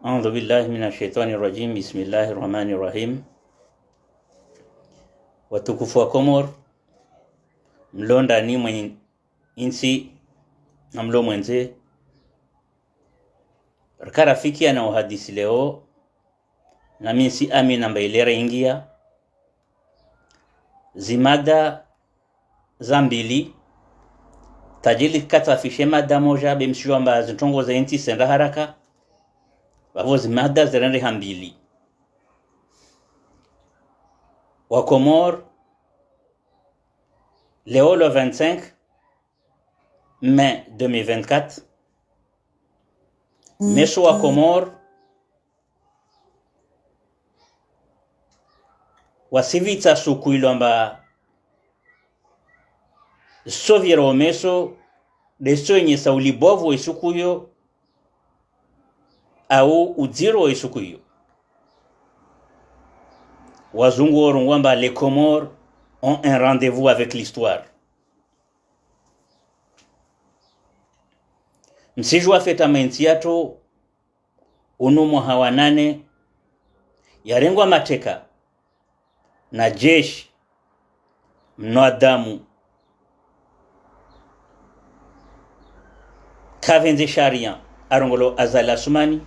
أعوذ بالله من الشيطان الرجيم. بسم الله الرحمن الرحيم. Watukufu wa Komor, mlonda ni mwenye insi na mlo mwenze rafiki na uhadisi leo na minsi amina mbailera ingia zimada zambili tajili kata fishe mada moja bemshiwa mba zintongo za inti senda haraka bavo zimada zirende hambili wa Komor leo le 25 mai 2024 meso wa Komor wasivita suku ilomba soviero meso deso yenye saulibovu isukuyo au udziro isukuyo wazungu orungwamba les Comores ont un rendez-vous avec l'histoire. Msijua feta maintiato unumo hawanane yarengwa mateka na jeshi mnoadamu kavenze sharia arongolo azala sumani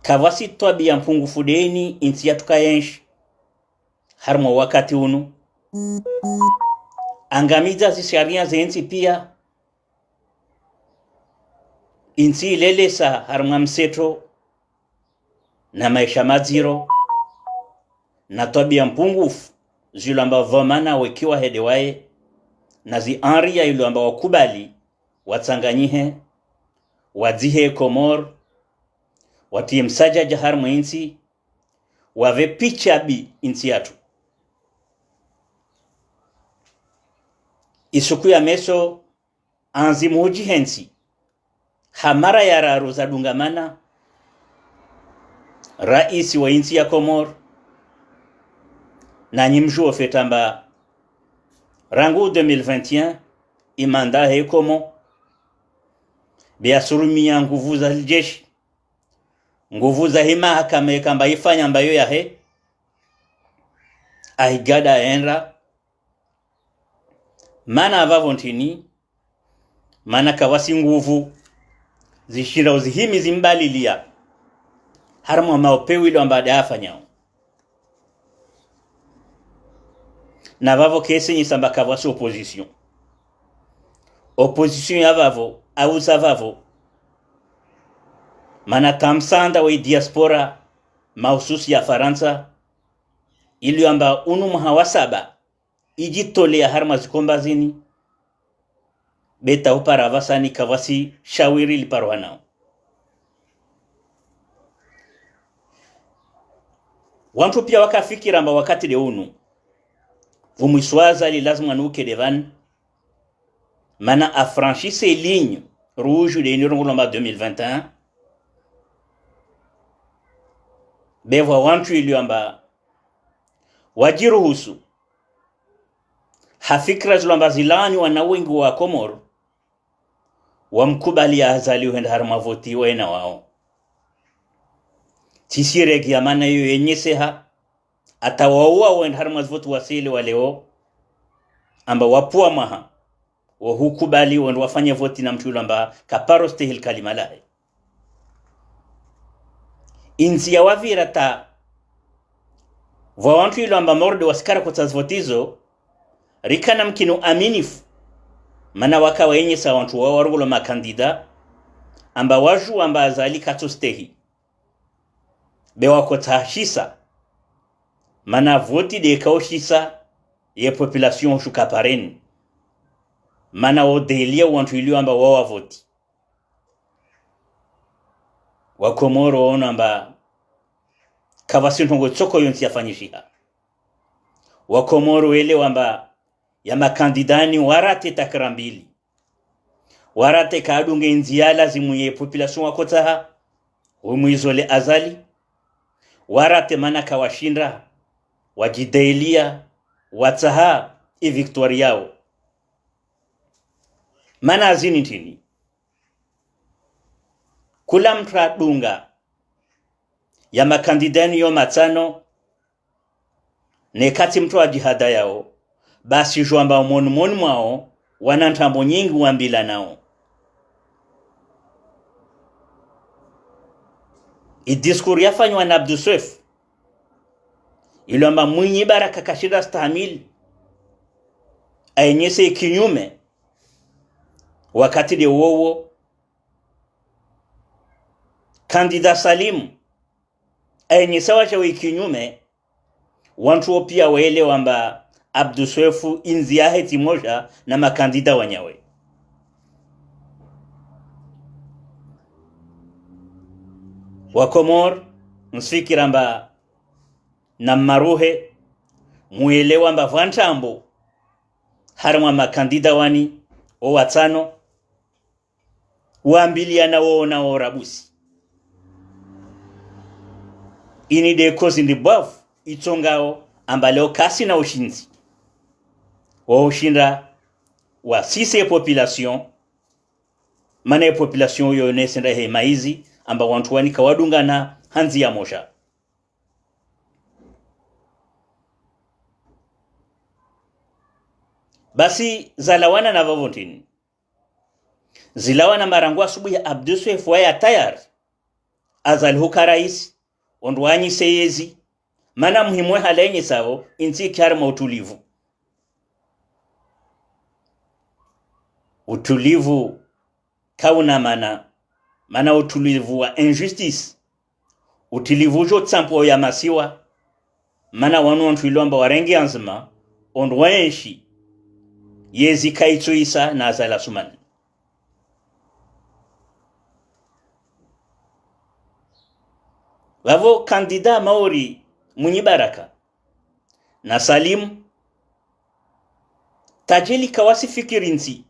kavasi twabia mpungu fudeni intiatu kayenshi harmo wakati unu angamiza zisharia zenzi pia inti lelesa harma mseto na maisha maziro na twabia mpungufu zilo amba vomana wekiwa hedewae na zi anria ilo amba wakubali watsanganyihe wadzihe Komor watie msaja jahar mwinti wave picha bi inti yatu isuku ya meso anzi muji hensi hamara ya raru za dungamana raisi wa inti ya Komor na nyimjuo fetamba rangu 2021 imanda he komo biasurumia nguvu za jeshi nguvu za hima hakame kamba ifanya mbayo ya he aigada enra mana avavontini mana kawasi nguvu zishira uzihimi zimbalilia harmo maopewi ilo ambada afanyao na vavo kese nyisamba kawasi opposition ya vavo au savavo mana tamsanda wa diaspora mahususi ya Faransa ili amba unu mhawasaba ijitole ya harma zikombazini beta upara vasani kawasi shawiri liparwanao wantu pia wakafikira amba wakati de unu vumwiswaza li lazima nuke devan mana affranchisse ligne rouge de nirongoloma 2021 bewa wantu iliamba wajiruhusu hafikra zulamba zilani wana wengi wa Komor wamkubali azali uenda harma voti wena wao tisiregi ya mana yu yenyeseha atawaua uenda harma voti wasili waleo amba wapua maha wahukubali uenda wafanya voti na mtu amba kaparo stehil kalima lae inzi ya wavira ta wantu ilo amba morde wasikara kutazvotizo rikana mkinu aminifu mana waka wenye sa wantu wa warugulo makandida amba waju amba azali katostehi bewa kotashisa mana voti de kaoshisa ye population shukapareni mana odelia wantu ilo amba wawa voti wa Komoro ono amba kavasi ntongo tsoko yonti yafanyishiha wa Komoro ele wamba ya makandidani warate takrambili warate kadunge nziala zimuye population wakotaha umuizole azali warate mana kawashinda wajidelia wataha i victoriao mana azini tini kula mtra dunga ya makandidani yo matano ne kati mtu wa jihada yao basi jwamba monu mwao wanantambo nyingi wambila nao idiskuri yafanywa na Abduswef ilomba mwinyi baraka kashida stahamili ayenyese kinyume wakati de wowo kandida Salimu ayenyesa wacha kinyume wantu pia waele wamba Abduswefu inzi yahe timoja na makandida wanyawe wakomor msfikiramba na maruhe muelewa mba vantambo harma makandida wani o watano waambiliana wona orabusi ini de kozi ndibavu itongao ambaleo kasi na ushinzi wa ushinda wa sise population mana population yo nesenda he maizi amba wantu wani kawadungana hanzi ya mosha basi zalawana na vavontini zilawana marangu asubuhi ya Abduswef waya tayari azalhuka rais ondwanyi seyezi mana muhimwe halenye sao inti kyarma utulivu kauna mana utulivu wa injustice utulivu jo tsampo ya masiwa mana wanu ilomba warengi anzima ondwanshi yezi kaitsuisa na azala sumani wavo kandida maori munyi baraka na Salimu tajeli kawasi fikirinzi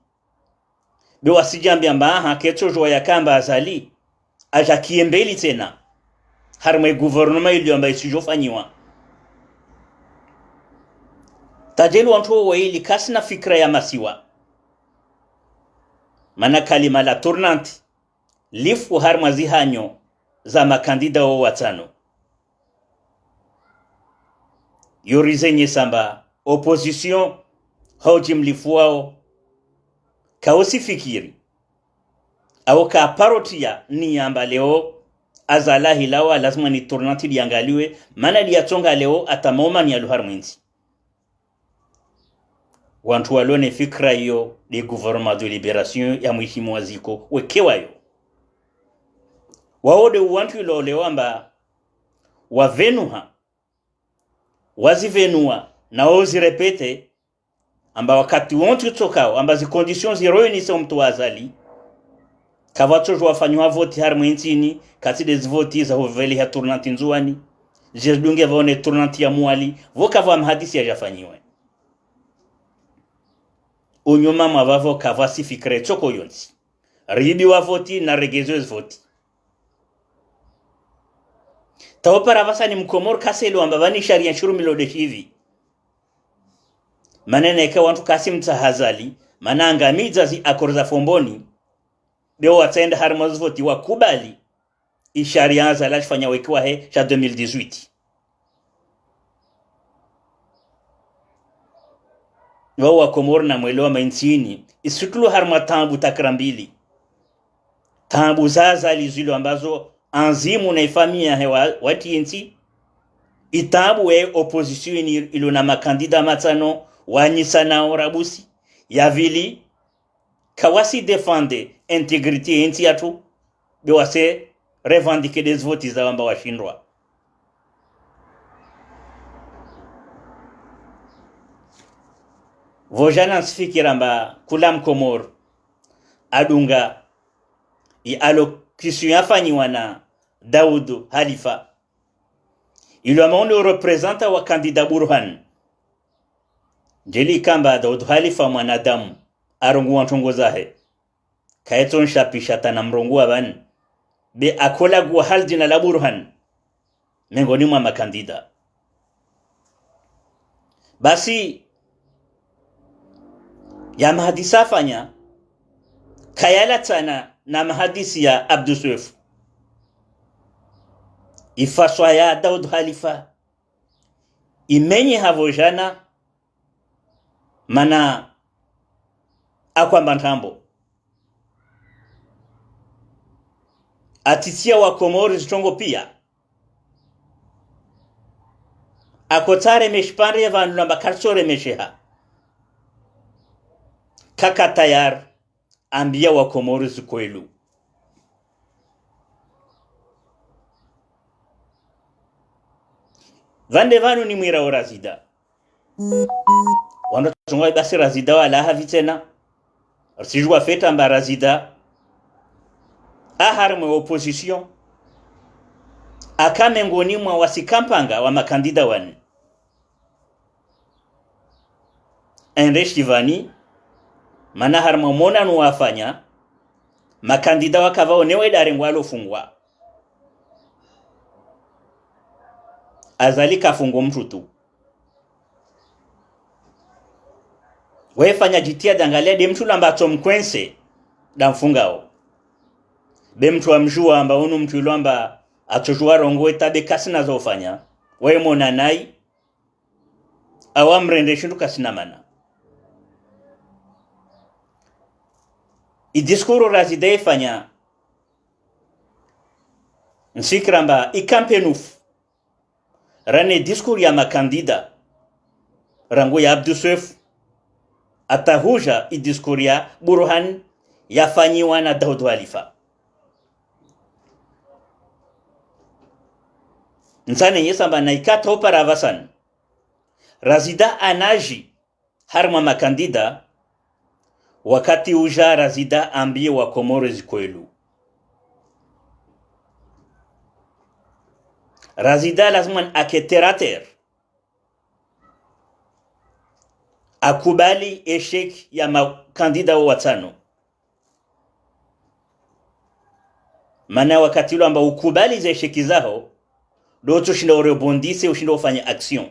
be wasijambia mbaha keto jwa yakamba azali aja kiembeli tena harme gouvernement iliomba isijofanyiwa tajeli wantu waili kasina fikra ya masiwa mana kalima la tournante lifu harma zihanyo za makandida wa watano yorizenye samba opposition hoji mlifuao kaosi fikiri au ka parotia ni amba leo azala hilawa lazima ni tournante liangaliwe mana liatonga leo atamoma ni aluharmwenzi wantu walone fikra hiyo de gouvernement de liberation ya mwishimu waziko wekewayo waode wantu ilo leo amba wavenuha wazivenua na ozirepete amba wakati wantu tokao amba zi conditions ziroinisa mtu wazali kavato wafanywa voti harmwentini kati des voti za hoveli ya tournante nzuani jedunge vaone tournante ya mwali voka va mhadisi ya jafanyiwe unyuma mavavo kavasi fikre choko yonsi ribi wa voti na regezos voti tawapara vasa ni mkomor kaselo ambavani sharia shuru milode hivi manene eka wantu kasi mtahazali mananga mizazi akorza fomboni beo watenda harmaz voti wakubali isharia zala fanya wekiwa he cha 2018 wa komor na mwelewa mainsini isutulu harmatambu takrambili tambu zaza lizilo ambazo anzimu na ifamia hewa watiinti itabu we opposition ilo na makandida matano wanyisa na orabusi ya vili kawasi defende integrity inti yatu bewase revendiquer des votes za wamba washindwa vojana nsifikiramba kula mkomor adunga allocution yafanyiwa na Daoud Halifa ilo amaondo representa wa kandida Burhan jeli kamba Daoud Halifa mwanadamu arongu wantongozahe kaeton shapisha tana mrongu abani be akola gwa haljina la Burhan miongoni mwa makandida basi ya mahadisa fanya kayala tana na mahadisi ya Abduswef ifaswa ya Daud Khalifa imenye havojana mana akwamba ntambo atitia wa Komori zitongo pia akotare meshpande ya vandu namba karsore mesheha kaka tayar ambia wa Komori zikwelu vande vanu ni mwira wa razida wando tungwa basi razida wala havi tena sijua feta mba razida ahar mwe opposition akame ngoni mwa wasikampanga wa makandida wani enreshivani mana har mwa mona nuwafanya makandida wakavao newe dare ngwalo fungwa azalika fungo mtutu wefanya jitihada angalia de mtu lamba tomkwense damfungao be mtu amjua amba unu mtu lamba atojua rongo etabe kasina zofanya we mona nai awamrende shindu kasina mana idiskuru razide fanya nsikramba ikampenuf rane diskuru ya makandida rango ya Abduswef atahuja idiskuru ya Burhan yafanyiwa na Daud Khalifa nsane yesamba na ikata opara vasan razida anaji harma makandida wakati uja razida ambie wa Komoro zikwelu razida lazima aketerater akubali eshek ya makandida watano mana wakati ule amba ukubali za esheki zao doto shinda urebondise ushinda ufanya action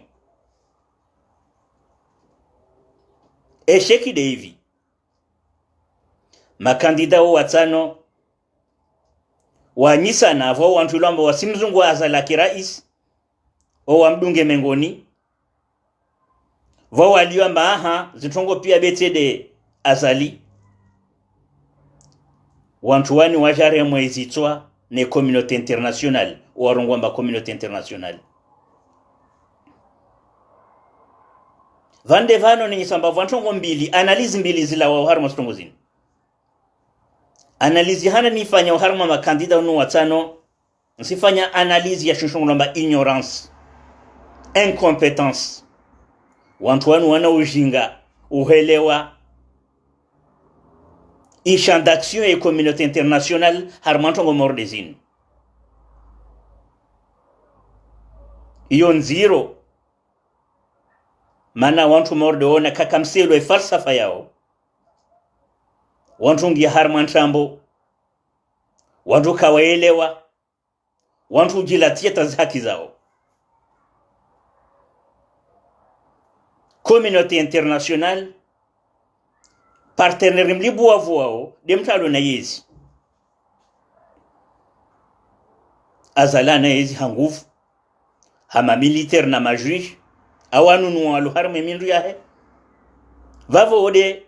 esheki de hivi makandida watano wanyisa na vo wantu lamba wasimzungu azala kirais o wamdunge mengoni vo waliwa maaha zitongo pia betede azali wantu wani wajare mwezitwa ne communauté internationale warongwamba communauté internationale vande vano ni samba vantongo mbili analizi mbili zila wa harma stongo zini analizi hana nifanya uharma makandida unu watano nsifanya analizi ya shunshungu namba ignorance incompetence wantu wanu wana ujinga uhelewa champ d'action et communauté internationale harmantongo mordezini iyo nziro mana wantu morde ona kakamselo e falsafa yao wantu ngi harmantambo wantu kawaelewa wantu jilatia tazaki zao communauté internationale partenaire mlibu wavuao demtalo na yezi azala na yezi hangufu hama militaire na majuge awanu nuwalu harme mindu yahe vavo ode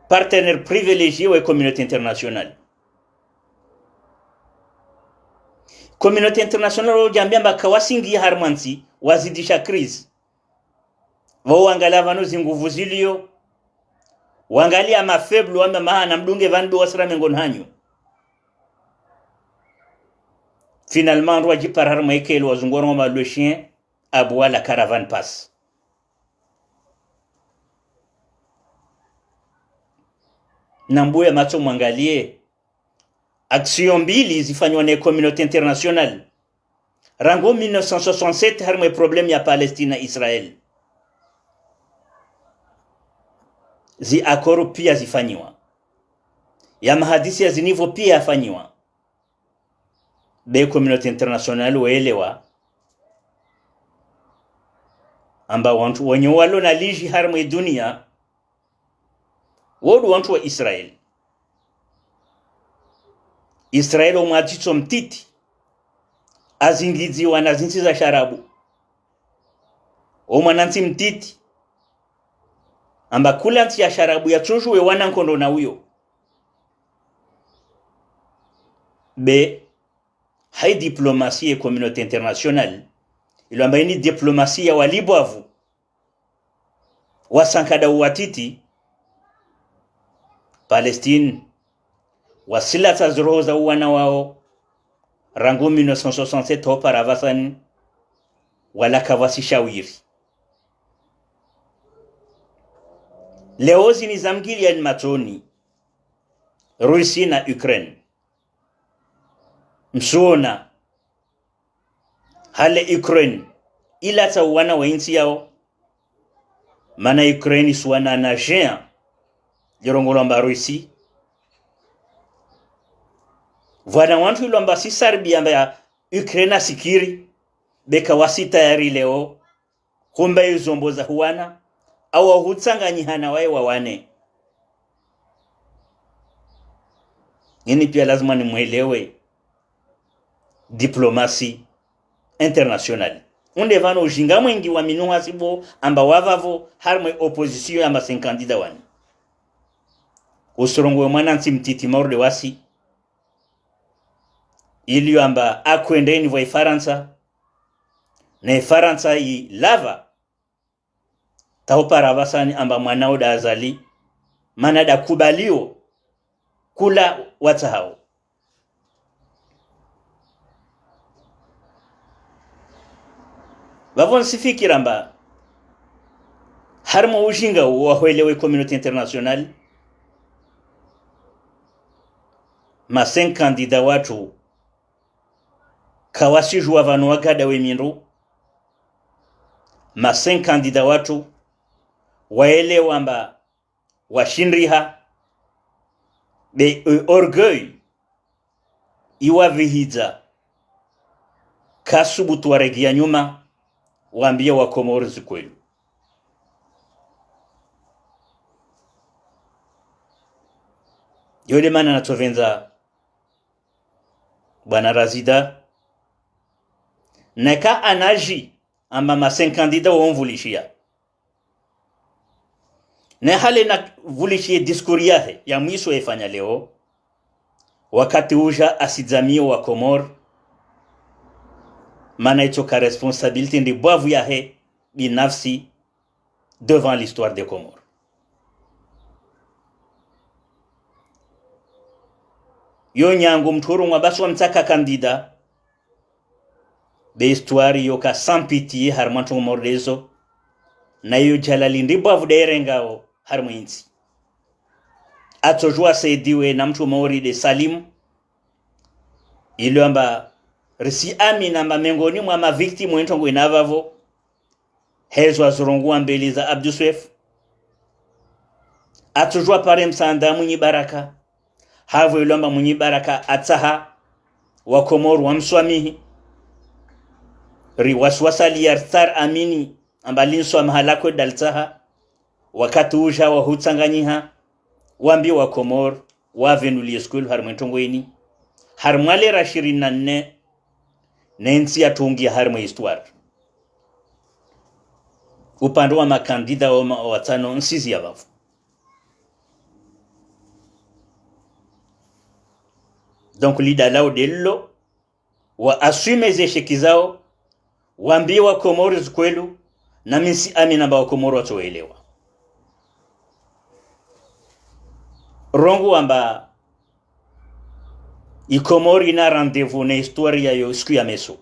partenaire privilégié wa communauté internationale communauté internationale o jambia mbaka wasingi harmansi wazidisha crise vao wangalia vanu zinguvu zilio wangalia mafeblu wamba mahana mdunge vandu wasira mengon hanyu finalement roi jipar harma ekelo wazungoro ma le chien aboa la caravane passe nambuya macho mwangalie action mbili zifanywa na communauté internationale rango 1967 harma problem ya Palestine na Israel zi akoro pia zifanywa ya mahadisi ya zinivo pia yafanywa be communauté internationale waelewa amba wantu wenye walo na liji harma dunia wodu wantu wa Israel umaticho mtiti azingidziwa na zinsi za sharabu o mwanansi mtiti amba kula nti ya sharabu ya chunjuwe wana nkondo na uyo be hai diplomatie et communauté internationale ilo amba ini diplomatie ya walibwavu wasankada uwatiti Palestine wasilata zroza uwana wao rangu 1967 hopa ravasani wala kawasi shawiri leo zini zamgili ya matoni Rusi na Ukraine msuona hale Ukraine ilata uwana wa inti yao mana Ukraine suwana na jean yorongolomba Rusi Vwana wantu ilomba si Serbia amba Ukraine sikiri beka wasi tayari leo kumbe izomboza huwana au hutsanganyihana wae wawane. Yini pia lazima ni mwelewe diplomasi international. Unde vano ujinga mwengi wa minuha sibo amba wavavo harmwe opposition amba sen kandida wani. Usurongwe mwana nsi mtiti maurde wasi ili amba akwendeni wa Faransa na Faransa i lava taupara vasani amba mwanao da azali mana da kubalio kula wata hao wavon sifikira amba harmo ujinga wahwelewe communauté internationale ma 5 kandida watu kawasijua vanu wakada wemindu ma 5 kandida watu waelewa amba washindriha be orgueil iwa vihidza kasubutu waregia nyuma waambia wa Komoro kweli yole mana natovenza bwana Razida neka anaji amba ma 5 kandida wonvulishia na hale na vulishie diskuri yahe ya mwisho efanya leo wakati uja asidzamio wa Komor mana itoka responsabilité ndi bwavu yahe binafsi devant l'histoire des Comores. Yo nyangu mturu mwabasu wa mtaka kandida be histoire yoka sans pitié harmantu mordezo na yo jalali ndi bwavu derengao harmwinzi atojua saidiwe na mtu mori de Salim ilo amba risi amina amba mengoni mwa ma victime wentongo inavavo hezwa zorongua mbeli za Abduswef atojua pare msanda munyi baraka havo ilo amba munyi baraka ataha wa Komoro wa mswamihi riwaswasali yartar amini amba linswa mahalako daltaha wakati uja wa hutsanganyiha wambi wa Komor wa venulie school harmwentongo ini harmwale rashirin nanne nensi ya tungi harmwe histoire upande wa makandida wa watano nsizi ya bafu donc lida lao dello wa assume zesheki zao wambi wa Komoro kwelu na misi amina ba wa Komoro watoelewa rongo amba ikomori na rendez-vous na historia yo siku ya meso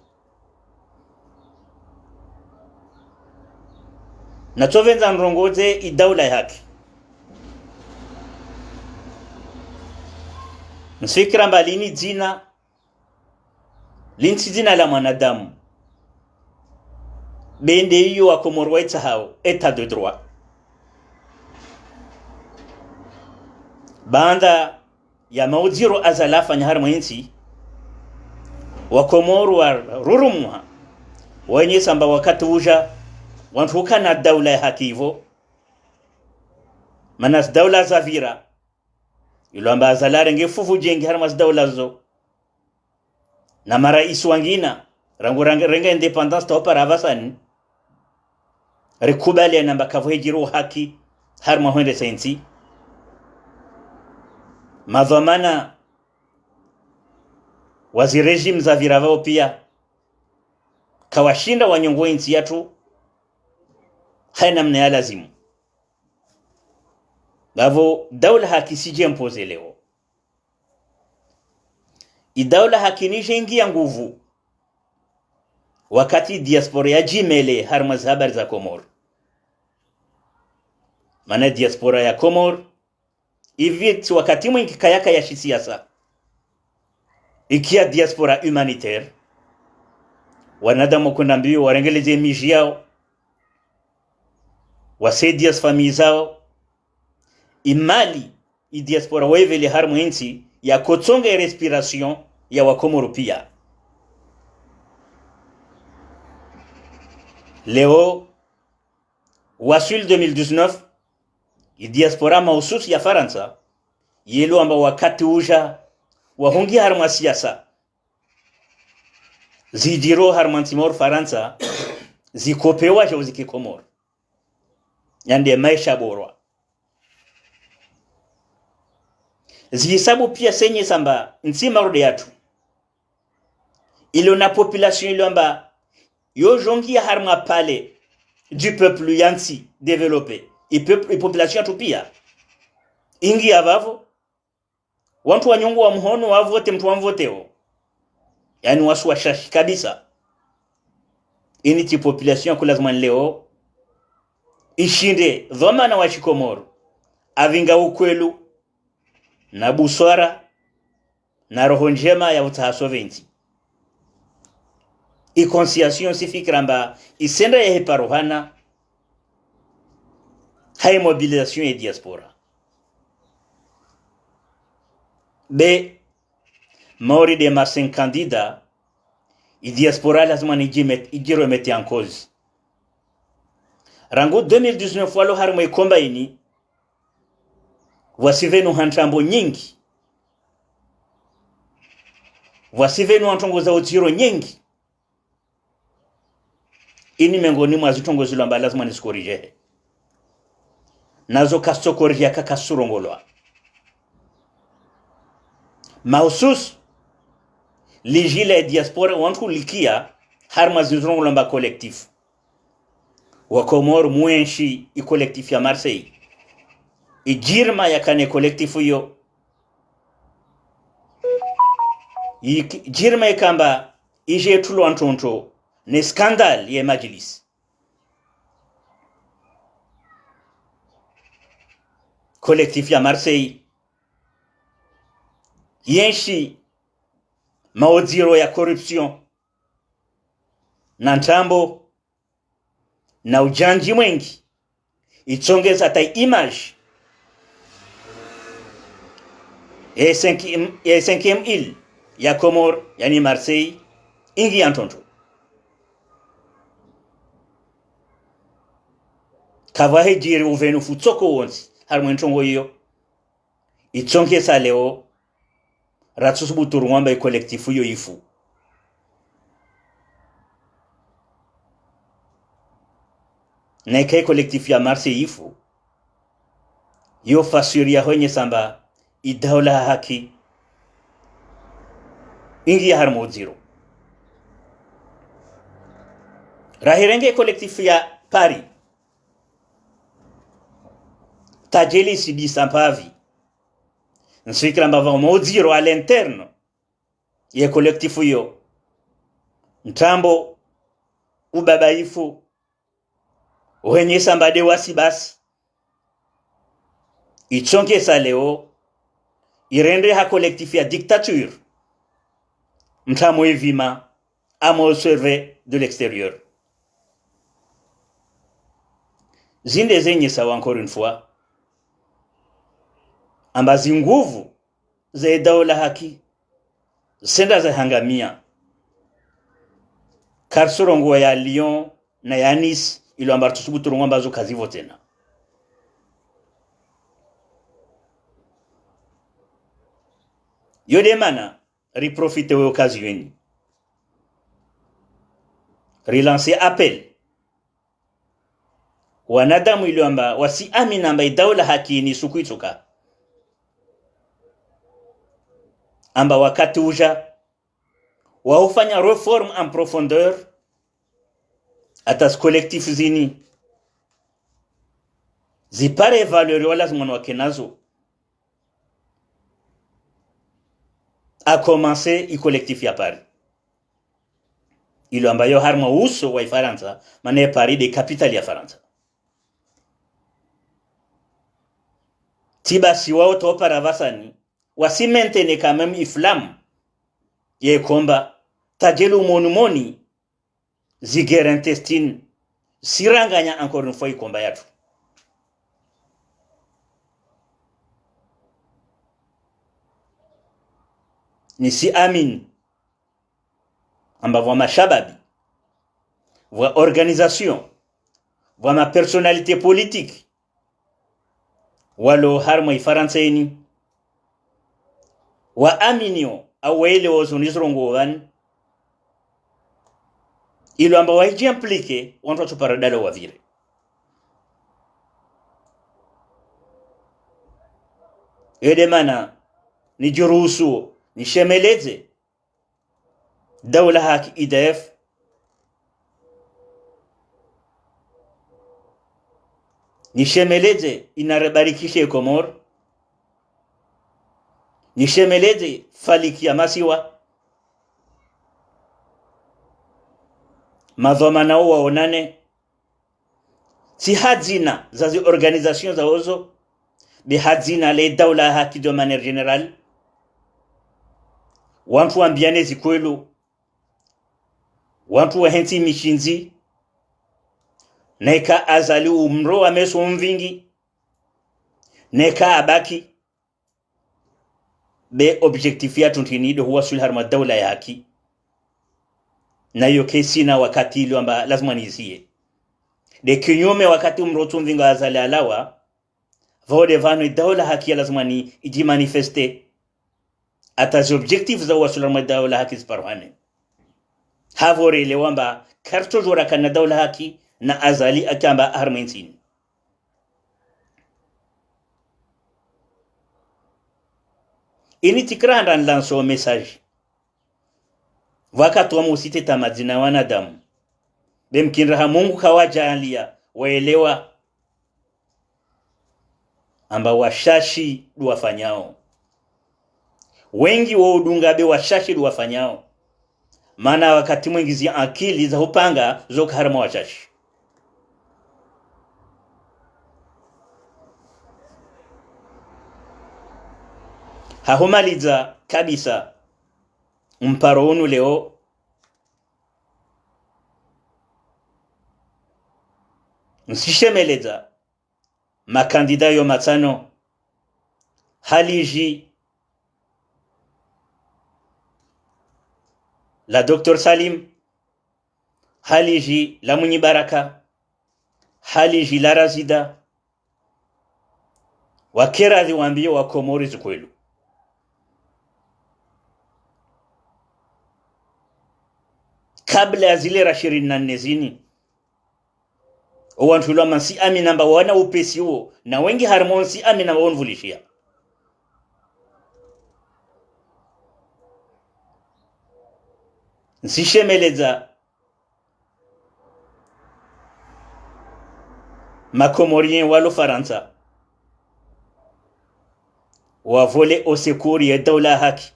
na tovenza nrongoze idaula yake msikira mbalini jina linti jina la mwanadamu bende hiyo wa Komoro waita hao etat de droit banda ya maudiro azalafa nyahar mwinti wa Komoro wa rurumwa wenye samba wakati uja wantuka na daula ya hakivo manas daula zavira ilo amba azalare ngefufu jengi harmas daula zo na marais wangina rangu renga independence to para vasan rekubali namba kavojiro haki har mahwende sensi madhamana wazi regime za viravao pia kawashinda wanyongo nchi yetu haina mna lazimu gavo daula haki sije mpoze leo idaula haki ni jengia nguvu wakati diaspora ya jimele har mazhabar za Komor maana diaspora ya Komor hivi wakati mwingi kayaka ya siasa ikia diaspora humanitaire wanadamu kwenda mbio warengeleze miji yao wasaidia familia zao imali i diaspora wevele harmu inti ya kotsonga respiration ya wakomoro pia leo wasul 2019 i diaspora mausus ya Faransa yelo amba wakati uja wahungi harma siasa zidiro harmantimor Faransa zikopewa jo zikikomor yande maisha borwa zihisabu pia senye samba ntsima rode yatu ilo na population ilo amba yo jongi harma pale du peuple yansi développé et population yatu pia ingi avavo wantu wanyongo wa mhono wavote mtu wamvoteo yani wasu washashi kabisa ini ti population kulazima leo ishinde dhamana wa Shikomoro avinga ukwelu na buswara na roho njema ya utahasovenzi i conscience si fikramba isenda ya heparohana hai mobilisation et diaspora be maori de masen candida i diaspora lazima ijiro meti en cause rango 2019 walo harmo ikomba ini wasivenu hantambo nyingi wasivenu hantongo za utiro nyingi ini mengoni mwa zitongo zilo amba lazima niskorije nazo kastokorija kakasurongolwa mausus lijile diaspora wantu likia harma zizongolwa mba collectif wakomor muenshi i collectif ya Marseille ijirma yakane collectif yo jirma ikamba ije tulo antonto ne scandal ye majlis collectif ya Marseille yenshi maodziro ya corruption na ntambo na ujanji mwengi ichongeza ta image e 5e île ya Comore yani Marseille ingi antonto kavahe jiri uvenu futsoko wonsi harmwentongo hiyo ichongeza leo ratsusubuturu ngwamba i collectif yo ifu na kai collectif ya Marseille ifu yo fasuria honye samba idaula haki ingi ya harmo zero rahirenge collectif ya Paris tajeli sidi sampavi nsikira mbava moziro à l'interne ya collectif yo ntambo ubabaifu wenye sambade wasibasi ichonke saleo irende ha collectif ya dictature mtamo evima amo observer de l'extérieur zinde zenye sawa encore une fois ambazi nguvu za daula haki senda za hangamia karsorongo ya Lyon na ya Nice ilo ambacho subuturu ngomba zo kazivo tena yode mana riprofite we occasion relancer appel wanadamu ili amba wasi amina amba daula haki ni sukuituka amba wakati uja waufanya reform en profondeur atas collectif zini zipare valeur wala zimwana wakenazo a commencer i collectif ya Paris ilo ambayo harma uso wa Faransa mane Paris de capitale ya Faransa tiba si wao to paravasani wasi maintenir quand même iflam ye komba tajelu monumoni ziguerre intestine siranganya encore une fois i komba yatu ni si amin amba voit ma shababi voit organisation voit ma personnalité politique walo harma ifaranseni wa aminio awele wozunizrongo wan ilo amba waiji implique wanto to paradalo wavire edemana ni jurusu ni shemeleze dawla haki IDF ni shemeleze inarebarikishe Komor ni shemeleze faliki ya masiwa madhomana waonane si hadzina za zi organisation za ozo bi hadzina le dawla haki de manière générale wantu ambiane zikwelu wantu wahenti mishinzi neka azali umro wa meso mvingi neka abaki be objectif ya tuntinido huwa sulhar ma dawla ya haki na hiyo kesi na wakati ile amba lazima nizie de kinyume wakati umro tumvinga azali alawa vode vanu dawla haki lazima ni iji manifeste ata objectif za wasular ma dawla haki sparwane havore le wamba karto jora kana dawla haki na azali akamba armentin ini tikrandan lanso message wakati wa musite tamadina wanadamu bemkinraha Mungu kawajalia waelewa amba washashi duwafanyao wengi wa udunga be washashi duwafanyao maana wakati mwingi akili za upanga zoka harama washashi hahumaliza kabisa mparo unu leo nsishemeleza makandida yo matano haliji la Dr. Salim haliji la Munyi Baraka haliji la Razida wakera ziwambie wa Komori zikwelu kabla ya zile 24 zini owantulo mansi amina namba wana upesi huo na wengi harmonsi amina wonvulishia nsishemeleza makomorien walo Faransa wa vole au secours ya dawla haki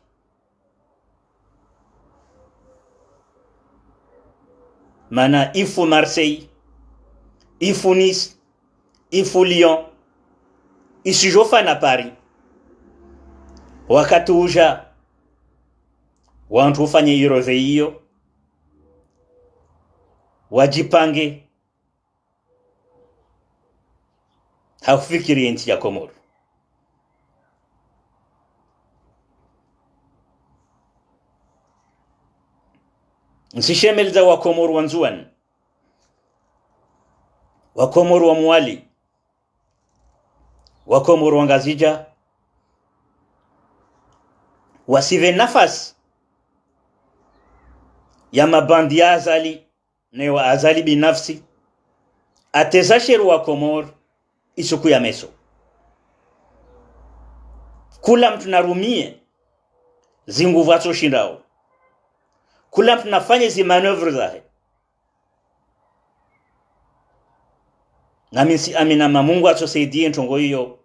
mana ifu Marseille ifu Nice ifu Lyon isijofa na Paris wakati uja wantu ufanye irove hiyo wajipange hakufikiri nchi ya Komoro nsishemelza wa Komoro wanzuan wa Komoro wa Mwali wa Komoro wangazija wasive nafasi ya mabandi ya azali ne wa azali binafsi atezasheru wa Komor isuku ya meso kula mtu narumie zinguvu atsoshindao kula mtu nafanye zi maneuvre zahe nami si amina mamungu atsosaidie ntongo hiyo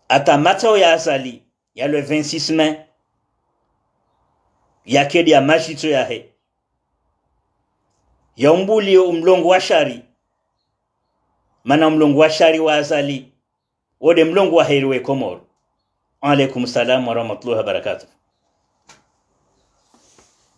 atamatao ya azali ya le 26 mai ya kedi ya majito yahe ya umbuli umlongo wa shari mana mlongo wa shari wa azali wode mlongo wa heri we Komor. Alaikum salam wa rahmatullahi wa barakatuh.